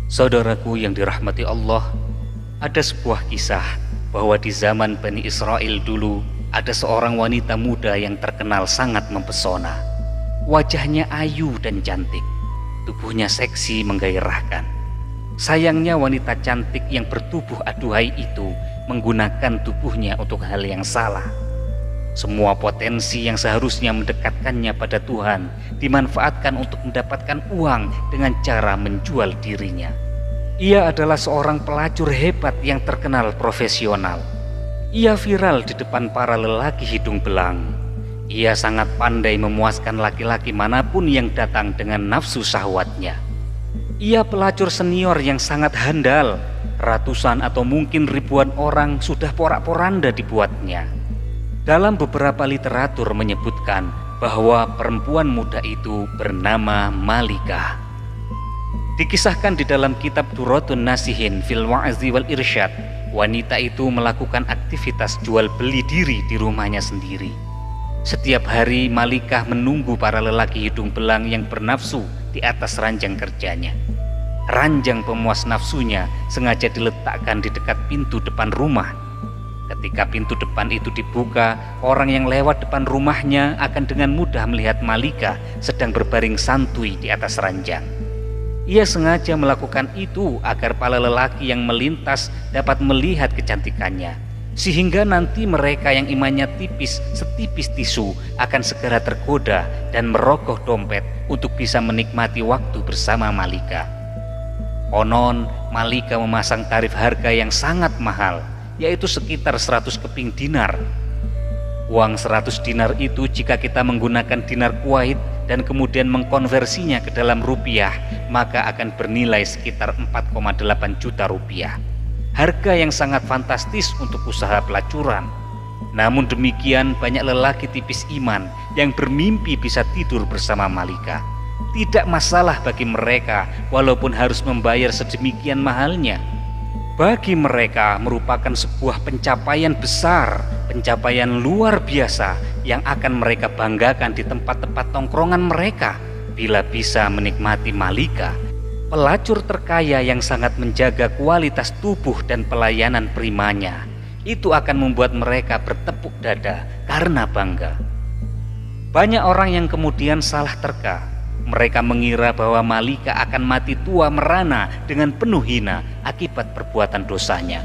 Saudaraku yang dirahmati Allah, ada sebuah kisah bahwa di zaman Bani Israel dulu ada seorang wanita muda yang terkenal sangat mempesona. Wajahnya ayu dan cantik, tubuhnya seksi menggairahkan. Sayangnya wanita cantik yang bertubuh aduhai itu menggunakan tubuhnya untuk hal yang salah. Semua potensi yang seharusnya mendekatkannya pada Tuhan dimanfaatkan untuk mendapatkan uang dengan cara menjual dirinya. Ia adalah seorang pelacur hebat yang terkenal profesional. Ia viral di depan para lelaki hidung belang. Ia sangat pandai memuaskan laki-laki manapun yang datang dengan nafsu syahwatnya. Ia pelacur senior yang sangat handal. Ratusan atau mungkin ribuan orang sudah porak-poranda dibuatnya. Dalam beberapa literatur menyebutkan bahwa perempuan muda itu bernama Malikah. Dikisahkan di dalam kitab Duratun Nasihin fil Wa'zi wal Irsyad, wanita itu melakukan aktivitas jual beli diri di rumahnya sendiri. Setiap hari Malikah menunggu para lelaki hidung belang yang bernafsu di atas ranjang kerjanya. Ranjang pemuas nafsunya sengaja diletakkan di dekat pintu depan rumah. Ketika pintu depan itu dibuka, orang yang lewat depan rumahnya akan dengan mudah melihat Malikah sedang berbaring santuy di atas ranjang. Ia sengaja melakukan itu agar para lelaki yang melintas dapat melihat kecantikannya, sehingga nanti mereka yang imannya tipis setipis tisu akan segera tergoda dan merogoh dompet untuk bisa menikmati waktu bersama Malikah. Konon Malikah memasang tarif harga yang sangat mahal, yaitu sekitar 100 keping dinar. Uang 100 dinar itu jika kita menggunakan dinar Kuwait dan kemudian mengkonversinya ke dalam rupiah, maka akan bernilai sekitar 4,8 juta rupiah. Harga yang sangat fantastis untuk usaha pelacuran. Namun demikian banyak lelaki tipis iman yang bermimpi bisa tidur bersama Malikah. Tidak masalah bagi mereka walaupun harus membayar sedemikian mahalnya. Bagi mereka merupakan sebuah pencapaian besar, pencapaian luar biasa yang akan mereka banggakan di tempat-tempat tongkrongan mereka bila bisa menikmati Malikah, pelacur terkaya yang sangat menjaga kualitas tubuh dan pelayanan primanya. Itu akan membuat mereka bertepuk dada karena bangga. Banyak orang yang kemudian salah terka. Mereka mengira bahwa Malikah akan mati tua merana dengan penuh hina akibat perbuatan dosanya.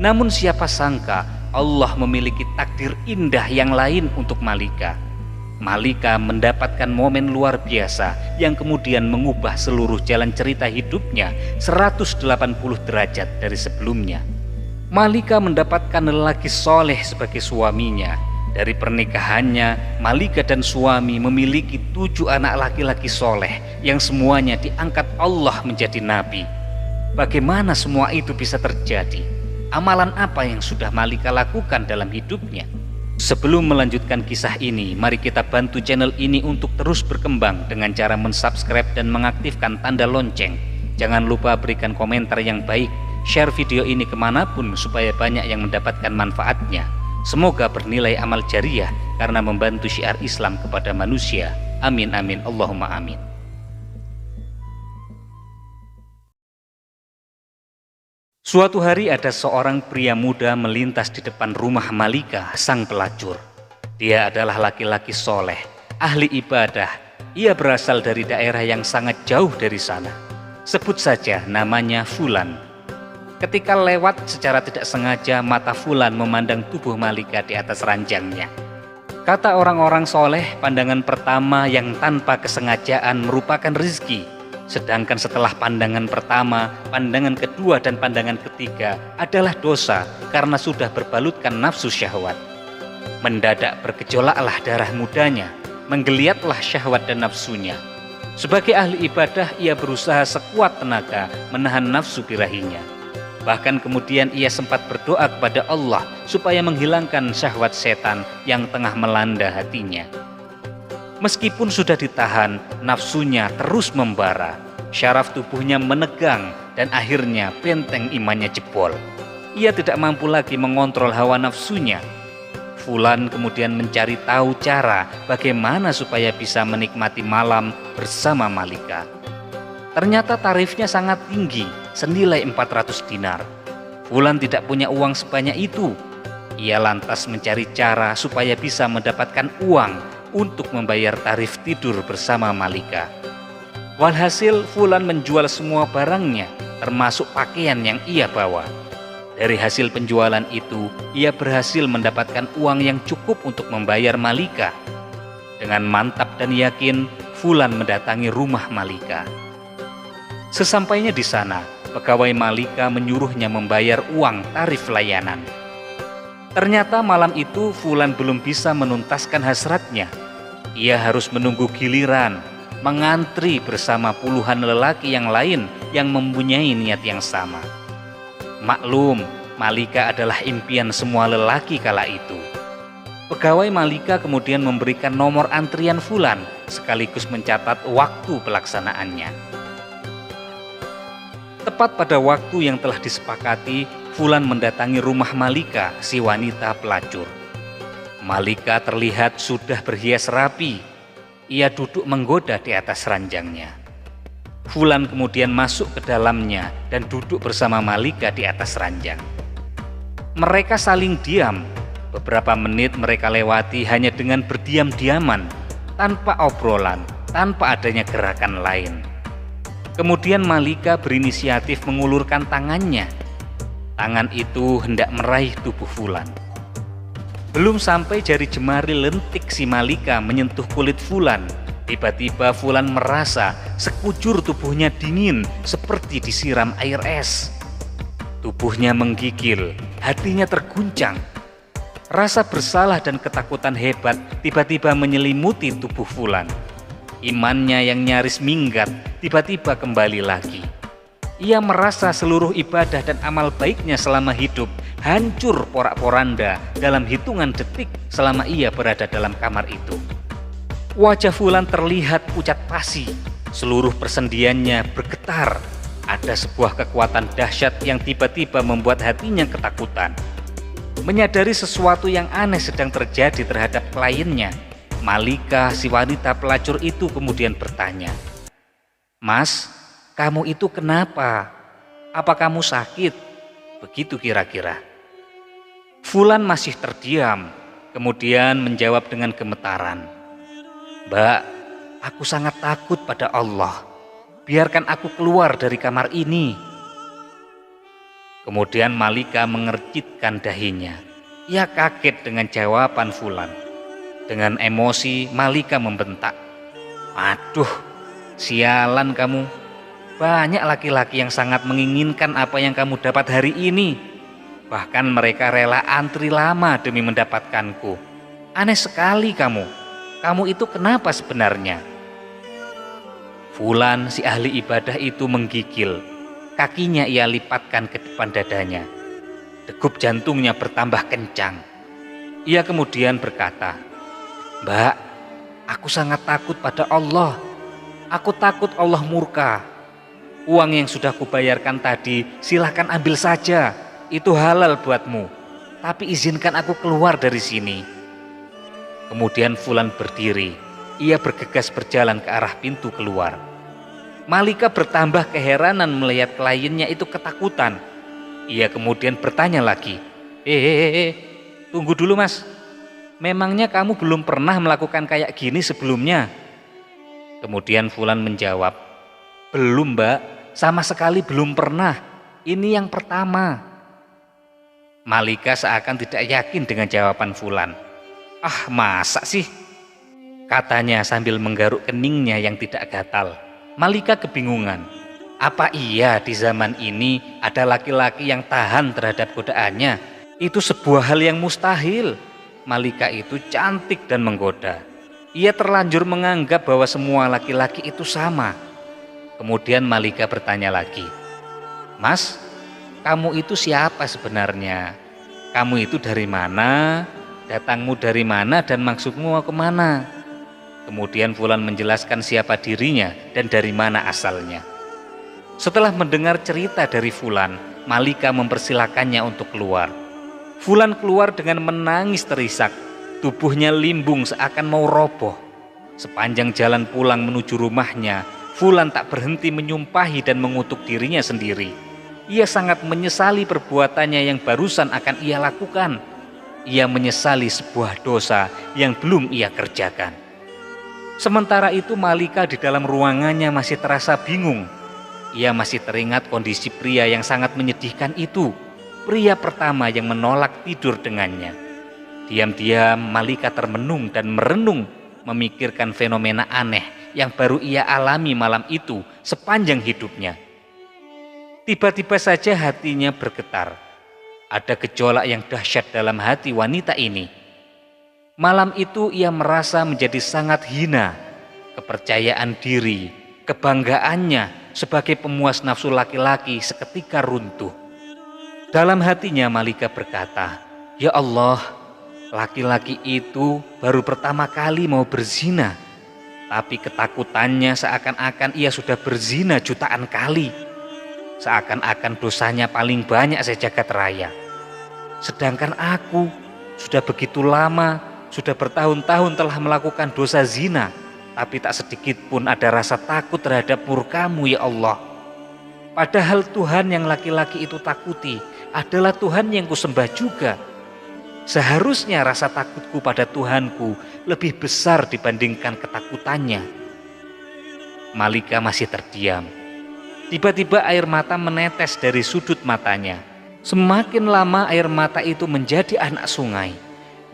Namun siapa sangka Allah memiliki takdir indah yang lain untuk Malikah. Malikah mendapatkan momen luar biasa yang kemudian mengubah seluruh jalan cerita hidupnya 180 derajat dari sebelumnya. Malikah mendapatkan lelaki soleh sebagai suaminya. Dari pernikahannya, Malikah dan suami memiliki 7 anak laki-laki soleh yang semuanya diangkat Allah menjadi nabi. Bagaimana semua itu bisa terjadi? Amalan apa yang sudah Malikah lakukan dalam hidupnya? Sebelum melanjutkan kisah ini, mari kita bantu channel ini untuk terus berkembang dengan cara mensubscribe dan mengaktifkan tanda lonceng. Jangan lupa berikan komentar yang baik, share video ini kemanapun supaya banyak yang mendapatkan manfaatnya. Semoga bernilai amal jariah karena membantu syiar Islam kepada manusia. Amin amin Allahumma amin. Suatu hari ada seorang pria muda melintas di depan rumah Malikah, sang pelacur. Dia adalah laki-laki soleh, ahli ibadah. Ia berasal dari daerah yang sangat jauh dari sana. Sebut saja namanya Fulan. Ketika lewat secara tidak sengaja, mata Fulan memandang tubuh Malikah di atas ranjangnya. Kata orang-orang soleh, pandangan pertama yang tanpa kesengajaan merupakan rezeki. Sedangkan setelah pandangan pertama, pandangan kedua dan pandangan ketiga adalah dosa karena sudah berbalutkan nafsu syahwat. Mendadak bergejolaklah darah mudanya, menggeliatlah syahwat dan nafsunya. Sebagai ahli ibadah, ia berusaha sekuat tenaga menahan nafsu birahinya. Bahkan kemudian ia sempat berdoa kepada Allah supaya menghilangkan syahwat setan yang tengah melanda hatinya. Meskipun sudah ditahan, nafsunya terus membara, syaraf tubuhnya menegang dan akhirnya benteng imannya jebol. Ia tidak mampu lagi mengontrol hawa nafsunya. Fulan kemudian mencari tahu cara bagaimana supaya bisa menikmati malam bersama Malikah. Ternyata tarifnya sangat tinggi, senilai 400 dinar. Fulan tidak punya uang sebanyak itu. Ia lantas mencari cara supaya bisa mendapatkan uang untuk membayar tarif tidur bersama Malika. Walhasil Fulan menjual semua barangnya, termasuk pakaian yang ia bawa. Dari hasil penjualan itu, ia berhasil mendapatkan uang yang cukup untuk membayar Malika. Dengan mantap dan yakin, Fulan mendatangi rumah Malika. Sesampainya di sana, pegawai Malika menyuruhnya membayar uang tarif layanan. Ternyata malam itu Fulan belum bisa menuntaskan hasratnya. Ia harus menunggu giliran, mengantri bersama puluhan lelaki yang lain yang mempunyai niat yang sama. Maklum, Malika adalah impian semua lelaki kala itu. Pegawai Malika kemudian memberikan nomor antrian Fulan sekaligus mencatat waktu pelaksanaannya. Tepat pada waktu yang telah disepakati, Fulan mendatangi rumah Malika, si wanita pelacur. Malika terlihat sudah berhias rapi. Ia duduk menggoda di atas ranjangnya. Fulan kemudian masuk ke dalamnya dan duduk bersama Malika di atas ranjang. Mereka saling diam. Beberapa menit mereka lewati hanya dengan berdiam-diaman, tanpa obrolan, tanpa adanya gerakan lain. Kemudian Malika berinisiatif mengulurkan tangannya. Tangan itu hendak meraih tubuh Fulan. Belum sampai jari jemari lentik si Malika menyentuh kulit Fulan, tiba-tiba Fulan merasa sekujur tubuhnya dingin seperti disiram air es. Tubuhnya menggigil, hatinya terguncang. Rasa bersalah dan ketakutan hebat tiba-tiba menyelimuti tubuh Fulan. Imannya yang nyaris minggat tiba-tiba kembali lagi. Ia merasa seluruh ibadah dan amal baiknya selama hidup hancur porak-poranda dalam hitungan detik selama ia berada dalam kamar itu. Wajah Fulan terlihat pucat pasi, seluruh persendiannya bergetar. Ada sebuah kekuatan dahsyat yang tiba-tiba membuat hatinya ketakutan. Menyadari sesuatu yang aneh sedang terjadi terhadap kliennya, Malika, si wanita pelacur itu kemudian bertanya, "Mas, kamu itu kenapa? Apa kamu sakit?" Begitu kira-kira. Fulan masih terdiam, kemudian menjawab dengan gemetaran, "Mbak, aku sangat takut pada Allah. Biarkan aku keluar dari kamar ini." Kemudian Malika mengercitkan dahinya. Ia kaget dengan jawaban Fulan. Dengan emosi Malika membentak, "Aduh, sialan kamu. Banyak laki-laki yang sangat menginginkan apa yang kamu dapat hari ini. Bahkan mereka rela antri lama demi mendapatkanku. Aneh sekali kamu. Kamu itu kenapa sebenarnya?" Fulan, si ahli ibadah itu menggigil. Kakinya ia lipatkan ke depan dadanya. Degup jantungnya bertambah kencang. Ia kemudian berkata, "Mbak, aku sangat takut pada Allah. Aku takut Allah murka. Uang yang sudah kubayarkan tadi silahkan ambil saja. Itu halal buatmu. Tapi izinkan aku keluar dari sini." Kemudian Fulan berdiri. Ia bergegas berjalan ke arah pintu keluar. Malika bertambah keheranan melihat kliennya itu ketakutan. Ia kemudian bertanya lagi, Tunggu dulu mas. Memangnya kamu belum pernah melakukan kayak gini sebelumnya?" Kemudian Fulan menjawab, "Belum mbak, sama sekali belum pernah. Ini yang pertama." Malika seakan tidak yakin dengan jawaban Fulan. "Ah, masa sih?" katanya sambil menggaruk keningnya yang tidak gatal. Malika kebingungan. Apa iya di zaman ini ada laki-laki yang tahan terhadap godaannya? Itu sebuah hal yang mustahil. Malika itu cantik dan menggoda. Ia terlanjur menganggap bahwa semua laki-laki itu sama. Kemudian Malika bertanya lagi, "Mas, kamu itu siapa sebenarnya? Kamu itu dari mana? Datangmu dari mana dan maksudmu mau kemana?" Kemudian Fulan menjelaskan siapa dirinya dan dari mana asalnya. Setelah mendengar cerita dari Fulan, Malika mempersilakannya untuk keluar. Fulan keluar dengan menangis terisak. Tubuhnya limbung seakan mau roboh. Sepanjang jalan pulang menuju rumahnya, Fulan tak berhenti menyumpahi dan mengutuk dirinya sendiri. Ia sangat menyesali perbuatannya yang barusan akan ia lakukan. Ia menyesali sebuah dosa yang belum ia kerjakan. Sementara itu Malika di dalam ruangannya masih terasa bingung. Ia masih teringat kondisi pria yang sangat menyedihkan itu. Pria pertama yang menolak tidur dengannya. Diam-diam Malika termenung dan merenung, memikirkan fenomena aneh yang baru ia alami malam itu sepanjang hidupnya. Tiba-tiba saja hatinya bergetar. Ada gejolak yang dahsyat dalam hati wanita ini. Malam itu ia merasa menjadi sangat hina. Kepercayaan diri, kebanggaannya sebagai pemuas nafsu laki-laki seketika runtuh. Dalam hatinya Malika berkata, "Ya Allah, laki-laki itu baru pertama kali mau berzina. Tapi ketakutannya seakan-akan ia sudah berzina jutaan kali. Seakan-akan dosanya paling banyak sejagat raya. Sedangkan aku sudah begitu lama, sudah bertahun-tahun telah melakukan dosa zina, tapi tak sedikit pun ada rasa takut terhadap murka-Mu ya Allah. Padahal Tuhan yang laki-laki itu takuti adalah Tuhan yang kusembah juga. Seharusnya rasa takutku pada Tuhanku lebih besar dibandingkan ketakutannya." Malika masih terdiam. Tiba-tiba air mata menetes dari sudut matanya. Semakin lama air mata itu menjadi anak sungai.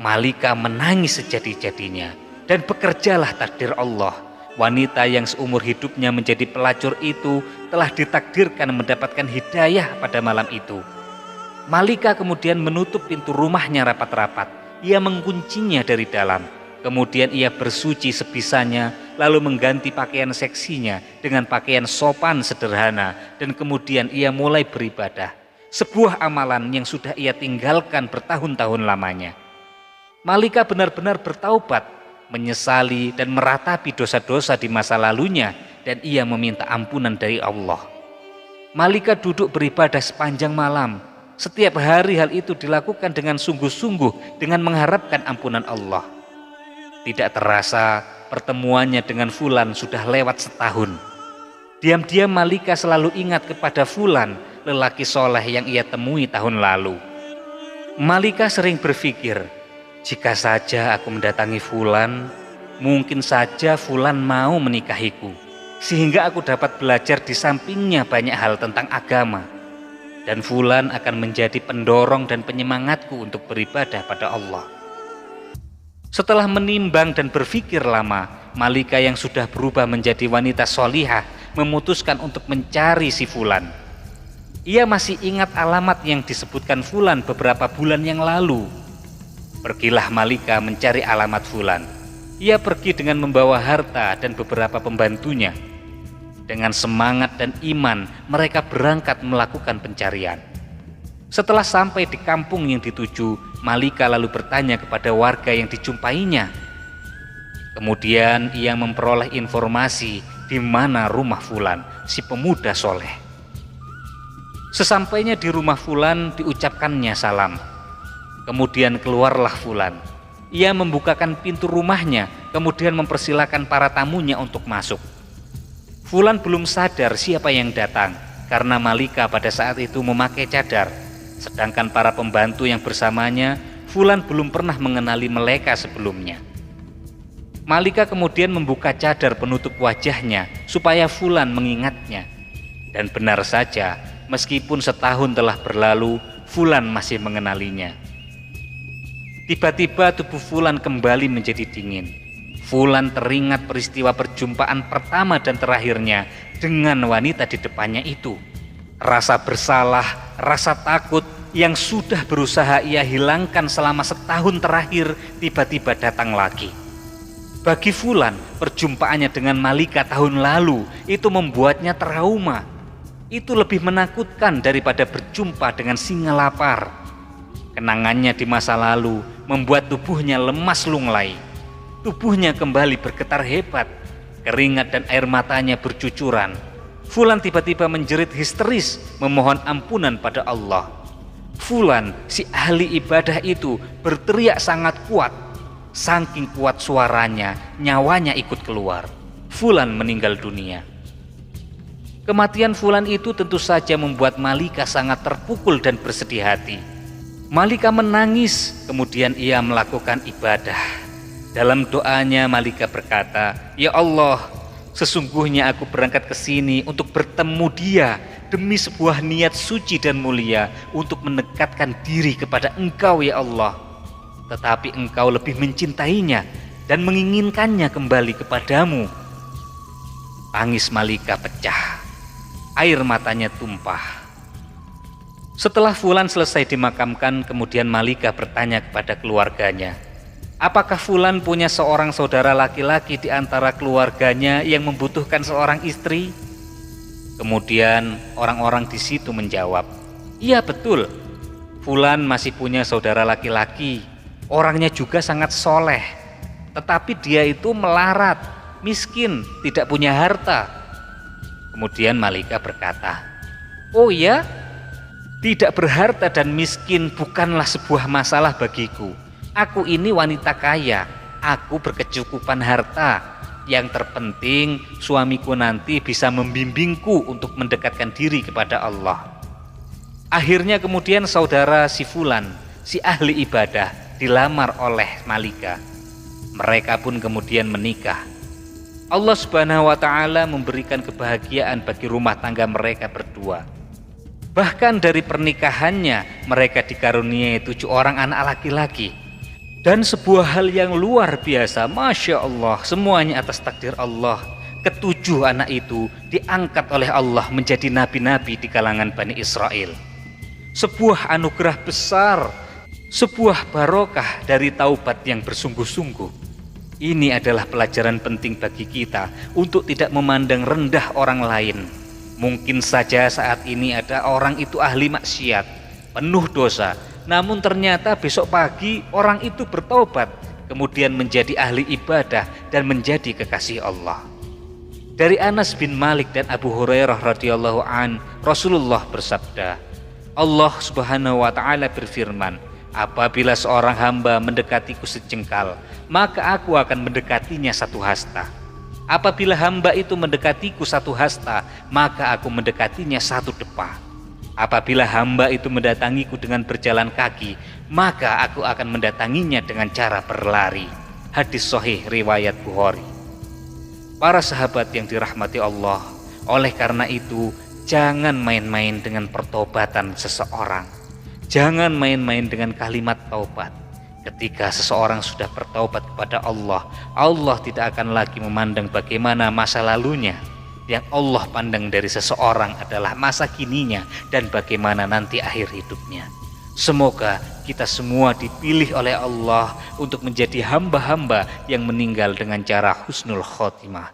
Malika menangis sejadi-jadinya. Dan bekerjalah takdir Allah. Wanita yang seumur hidupnya menjadi pelacur itu telah ditakdirkan mendapatkan hidayah pada malam itu. Malika kemudian menutup pintu rumahnya rapat-rapat. Ia menguncinya dari dalam. Kemudian ia bersuci sebisanya, lalu mengganti pakaian seksinya dengan pakaian sopan sederhana, dan kemudian ia mulai beribadah. Sebuah amalan yang sudah ia tinggalkan bertahun-tahun lamanya. Malika benar-benar bertaubat, menyesali dan meratapi dosa-dosa di masa lalunya, dan ia meminta ampunan dari Allah. Malika duduk beribadah sepanjang malam. Setiap hari hal itu dilakukan dengan sungguh-sungguh dengan mengharapkan ampunan Allah. Tidak terasa pertemuannya dengan Fulan sudah lewat setahun. Diam-diam Malika selalu ingat kepada Fulan, lelaki soleh yang ia temui tahun lalu. Malika sering berpikir, jika saja aku mendatangi Fulan, mungkin saja Fulan mau menikahiku, sehingga aku dapat belajar di sampingnya banyak hal tentang agama. Dan Fulan akan menjadi pendorong dan penyemangatku untuk beribadah pada Allah. Setelah menimbang dan berpikir lama, Malika yang sudah berubah menjadi wanita solihah memutuskan untuk mencari si Fulan. Ia masih ingat alamat yang disebutkan Fulan beberapa bulan yang lalu. Pergilah Malika mencari alamat Fulan. Ia pergi dengan membawa harta dan beberapa pembantunya. Dengan semangat dan iman, mereka berangkat melakukan pencarian. Setelah sampai di kampung yang dituju, Malika lalu bertanya kepada warga yang dijumpainya. Kemudian ia memperoleh informasi di mana rumah Fulan, si pemuda soleh. Sesampainya di rumah Fulan, diucapkannya salam. Kemudian keluarlah Fulan. Ia membukakan pintu rumahnya, kemudian mempersilakan para tamunya untuk masuk. Fulan belum sadar siapa yang datang, karena Malika pada saat itu memakai cadar. Sedangkan para pembantu yang bersamanya, Fulan belum pernah mengenali mereka sebelumnya. Malika kemudian membuka cadar penutup wajahnya supaya Fulan mengingatnya. Dan benar saja, meskipun setahun telah berlalu, Fulan masih mengenalinya. Tiba-tiba tubuh Fulan kembali menjadi dingin. Fulan teringat peristiwa perjumpaan pertama dan terakhirnya dengan wanita di depannya itu. Rasa bersalah, rasa takut yang sudah berusaha ia hilangkan selama setahun terakhir tiba-tiba datang lagi. Bagi Fulan, perjumpaannya dengan Malika tahun lalu itu membuatnya trauma. Itu lebih menakutkan daripada berjumpa dengan singa lapar. Kenangannya di masa lalu membuat tubuhnya lemas lunglai. Tubuhnya kembali bergetar hebat, keringat dan air matanya bercucuran. Fulan tiba-tiba menjerit histeris memohon ampunan pada Allah. Fulan, si ahli ibadah itu, berteriak sangat kuat. Saking kuat suaranya, nyawanya ikut keluar. Fulan meninggal dunia. Kematian fulan itu tentu saja membuat Malika sangat terpukul dan bersedih hati. Malika menangis, kemudian ia melakukan ibadah. Dalam doanya Malika berkata, "Ya Allah, sesungguhnya aku berangkat ke sini untuk bertemu dia demi sebuah niat suci dan mulia untuk mendekatkan diri kepada Engkau ya Allah. Tetapi Engkau lebih mencintainya dan menginginkannya kembali kepadamu." Tangis Malika pecah, air matanya tumpah. Setelah fulan selesai dimakamkan, kemudian Malika bertanya kepada keluarganya, apakah fulan punya seorang saudara laki-laki di antara keluarganya yang membutuhkan seorang istri? Kemudian orang-orang di situ menjawab, iya betul, fulan masih punya saudara laki-laki, orangnya juga sangat soleh, tetapi dia itu melarat, miskin, tidak punya harta. Kemudian Malika berkata, oh ya, tidak berharta dan miskin bukanlah sebuah masalah bagiku. Aku ini wanita kaya, aku berkecukupan harta. Yang terpenting suamiku nanti bisa membimbingku untuk mendekatkan diri kepada Allah. Akhirnya kemudian saudara si fulan, si ahli ibadah, dilamar oleh Malika. Mereka pun kemudian menikah. Allah Subhanahu wa ta'ala memberikan kebahagiaan bagi rumah tangga mereka berdua. Bahkan dari pernikahannya mereka dikaruniai 7 orang anak laki-laki. Dan sebuah hal yang luar biasa, Masya Allah, semuanya atas takdir Allah. Ke-7 anak itu diangkat oleh Allah menjadi nabi-nabi di kalangan Bani Israel. Sebuah anugerah besar, sebuah barokah dari taubat yang bersungguh-sungguh. Ini adalah pelajaran penting bagi kita untuk tidak memandang rendah orang lain. Mungkin saja saat ini ada orang itu ahli maksiat, penuh dosa, namun ternyata besok pagi orang itu bertobat, kemudian menjadi ahli ibadah dan menjadi kekasih Allah. Dari Anas bin Malik dan Abu Hurairah radhiyallahu an, Rasulullah bersabda, Allah Subhanahu wa ta'ala berfirman, apabila seorang hamba mendekatiku sejengkal, maka aku akan mendekatinya 1 hasta. Apabila hamba itu mendekatiku 1 hasta, maka aku mendekatinya 1 depa. Apabila hamba itu mendatangiku dengan berjalan kaki, maka aku akan mendatanginya dengan cara berlari. Hadis sahih riwayat Bukhari. Para sahabat yang dirahmati Allah, oleh karena itu jangan main-main dengan pertobatan seseorang. Jangan main-main dengan kalimat taubat. Ketika seseorang sudah bertaubat kepada Allah, Allah tidak akan lagi memandang bagaimana masa lalunya. Yang Allah pandang dari seseorang adalah masa kininya dan bagaimana nanti akhir hidupnya. Semoga kita semua dipilih oleh Allah untuk menjadi hamba-hamba yang meninggal dengan cara husnul khotimah.